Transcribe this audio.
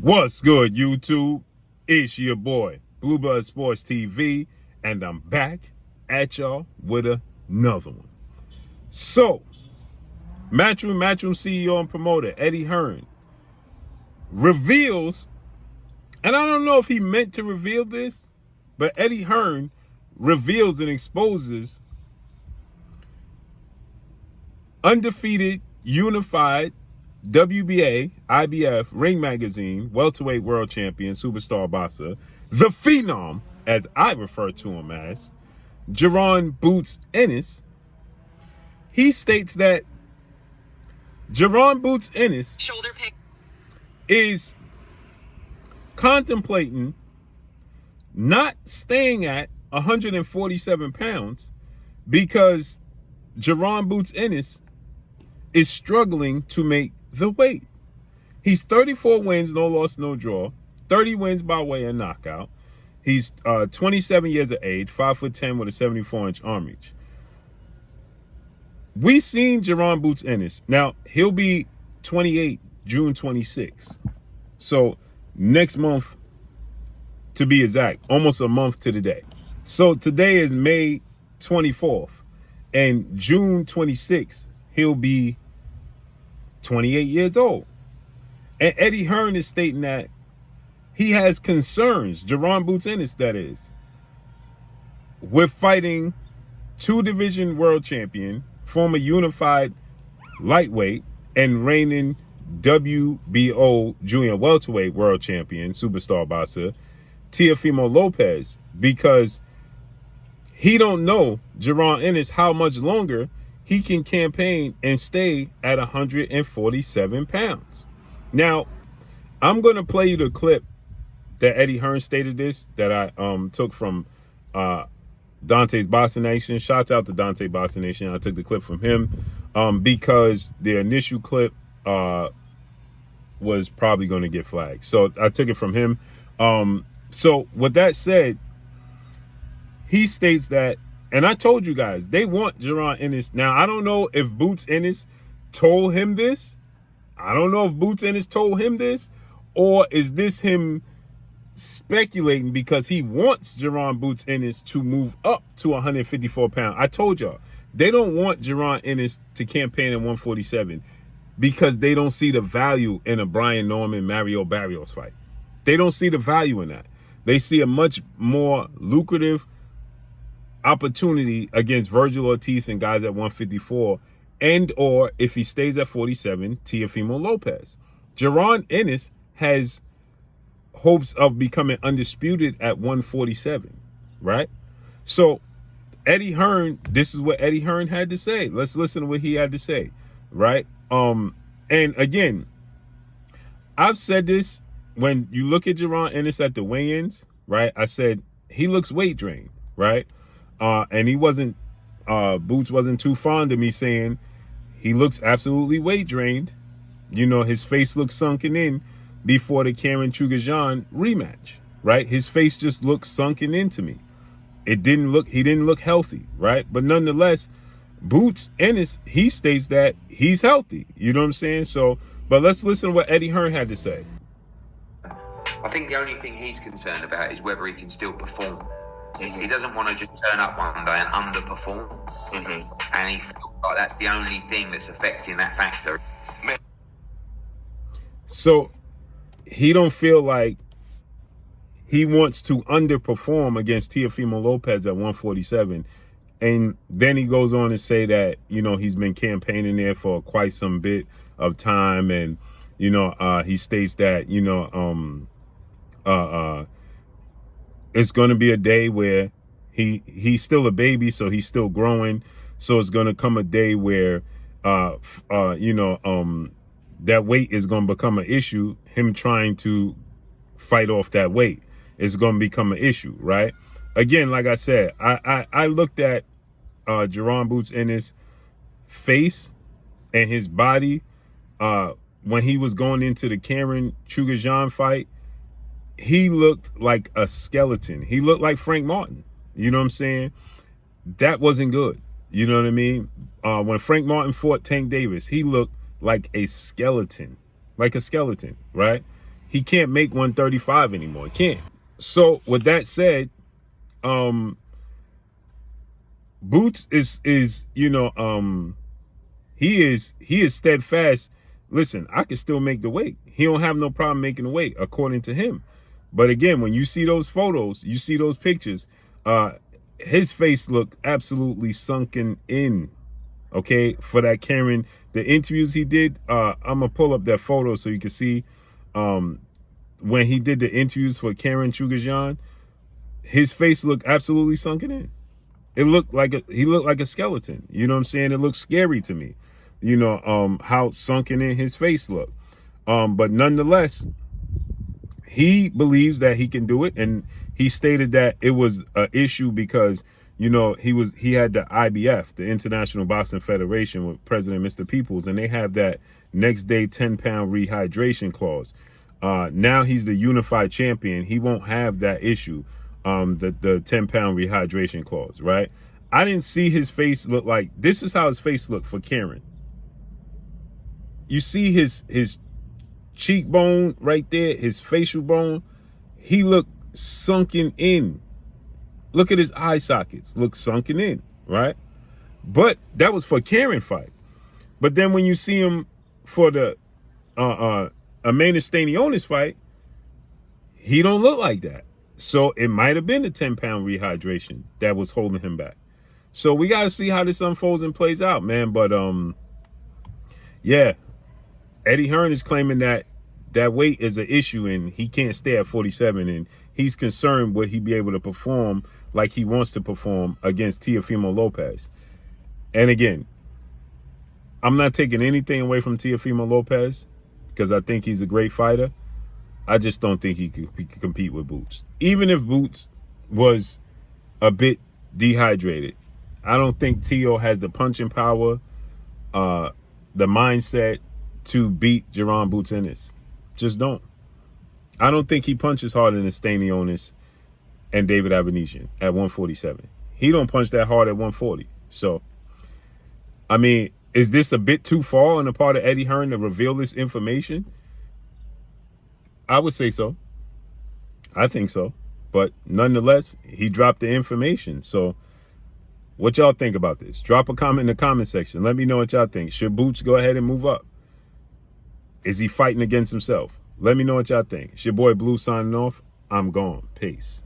What's good, YouTube? It's your boy, Blue Blood Sports TV, and I'm back at y'all with another one. So, Matchroom CEO and promoter Eddie Hearn reveals, and I don't know if he meant to reveal this, but Eddie Hearn reveals and exposes undefeated, unified WBA, IBF, Ring Magazine, welterweight world champion, superstar boxer, the Phenom, as I refer to him as, Jaron Boots Ennis. He states that Jaron Boots Ennis is contemplating not staying at 147 pounds because Jaron Boots Ennis is struggling to make the weight. He's 34 wins, no loss, no draw, 30 wins by way of knockout. He's 27 years of age, 5'10" with a 74-inch arm reach. We seen Jaron Boots Ennis. Now, he'll be 28 June 26. So next month, to be exact, almost a month to the day. So today is May 24th, and June 26th, he'll be 28 years old. And Eddie Hearn is stating that he has concerns, Jaron Boots Ennis that is, with fighting two-division world champion, former unified lightweight, and reigning WBO junior welterweight world champion, superstar boxer, Teofimo Lopez, because he don't know, Jaron Ennis, how much longer he can campaign and stay at 147 pounds. Now, I'm going to play you the clip that Eddie Hearn stated this, that I took from Dante's Boxing Nation. Shouts out to Dante Boxing Nation. I took the clip from him because the initial clip was probably going to get flagged. So I took it from him. So with that said, he states that, and I told you guys, they want Jaron Ennis. Now, I don't know if Boots Ennis told him this. I don't know if Boots Ennis told him this, or is this him speculating because he wants Jaron Boots Ennis to move up to 154 pounds. I told y'all, they don't want Jaron Ennis to campaign at 147 because they don't see the value in a Brian Norman, Mario Barrios fight. They don't see the value in that. They see a much more lucrative opportunity against Virgil Ortiz and guys at 154, and or if he stays at 47, Teofimo Lopez. Jaron Ennis has hopes of becoming undisputed at 147, right? So Eddie Hearn, this is what Eddie Hearn had to say. Let's listen to what he had to say, right? And again, I've said this, when you look at Jaron Ennis at the weigh-ins, right? I said he looks weight drained, right? And he wasn't, Boots wasn't too fond of me saying he looks absolutely weight drained. You know, his face looks sunken in before the Karen Chugajan rematch, right? His face just looked sunken into me. He didn't look healthy, right? But nonetheless, Boots Ennis, he states that he's healthy. You know what I'm saying? So, but let's listen to what Eddie Hearn had to say. I think the only thing he's concerned about is whether he can still perform. He doesn't want to just turn up one day and underperform. And he feels like that's the only thing that's affecting that factor. So he don't feel like he wants to underperform against Teofimo Lopez at 147. And then he goes on to say that, you know, he's been campaigning there for quite some bit of time. And, you know, he states that, you know, it's going to be a day where he's still a baby, so he's still growing. So it's going to come a day where, you know, that weight is going to become an issue. Him trying to fight off that weight is going to become an issue, right? Again, like I said, I looked at Jaron Boots Ennis' face and his body when he was going into the Karen Chugajan fight. He looked like a skeleton. He looked like Frank Martin. You know what I'm saying? That wasn't good. You know what I mean? When Frank Martin fought Tank Davis, he looked like a skeleton, right? he can't make 135 anymore. He can't. So with that said, Boots is you know, he is steadfast. Listen, I can still make the weight. He don't have no problem making the weight, according to him. But again, when you see those photos, you see those pictures, his face looked absolutely sunken in. Okay, for that Karen, the interviews he did, I'm gonna pull up that photo so you can see when he did the interviews for Karen Chugajan, his face looked absolutely sunken in. It looked like he looked like a skeleton. You know what I'm saying? It looked scary to me. You know, how sunken in his face looked. But nonetheless, he believes that he can do it, and he stated that it was an issue because, you know, he had the IBF, the International Boxing Federation, with President Mr. Peoples, and they have that next day 10-pound rehydration clause. Now he's the unified champion. He won't have that issue, the 10-pound rehydration clause, right? I didn't see his face look like this. Is how his face looked for Karen. You see his cheekbone right there, his facial bone. He looked sunken in. Look at his eye sockets. Look sunken in, right? But that was for Karen fight. But then when you see him for the Ennis fight, he don't look like that. So it might have been the 10-pound rehydration that was holding him back. So we got to see how this unfolds and plays out, man. But yeah, Eddie Hearn is claiming that weight is an issue and he can't stay at 47, and he's concerned will he be able to perform like he wants to perform against Teofimo Lopez. And again, I'm not taking anything away from Teofimo Lopez because I think he's a great fighter. I just don't think he could compete with Boots. Even if Boots was a bit dehydrated, I don't think Teo has the punching power, the mindset to beat Jaron Boots Ennis. Just don't. I don't think he punches harder than Stanionis and David Abanesian at 147. He don't punch that hard at 140. So, I mean, is this a bit too far on the part of Eddie Hearn to reveal this information? I would say so. I think so. But nonetheless, he dropped the information. So what y'all think about this? Drop a comment in the comment section. Let me know what y'all think. Should Boots go ahead and move up? Is he fighting against himself? Let me know what y'all think. It's your boy Blue signing off. I'm gone. Peace.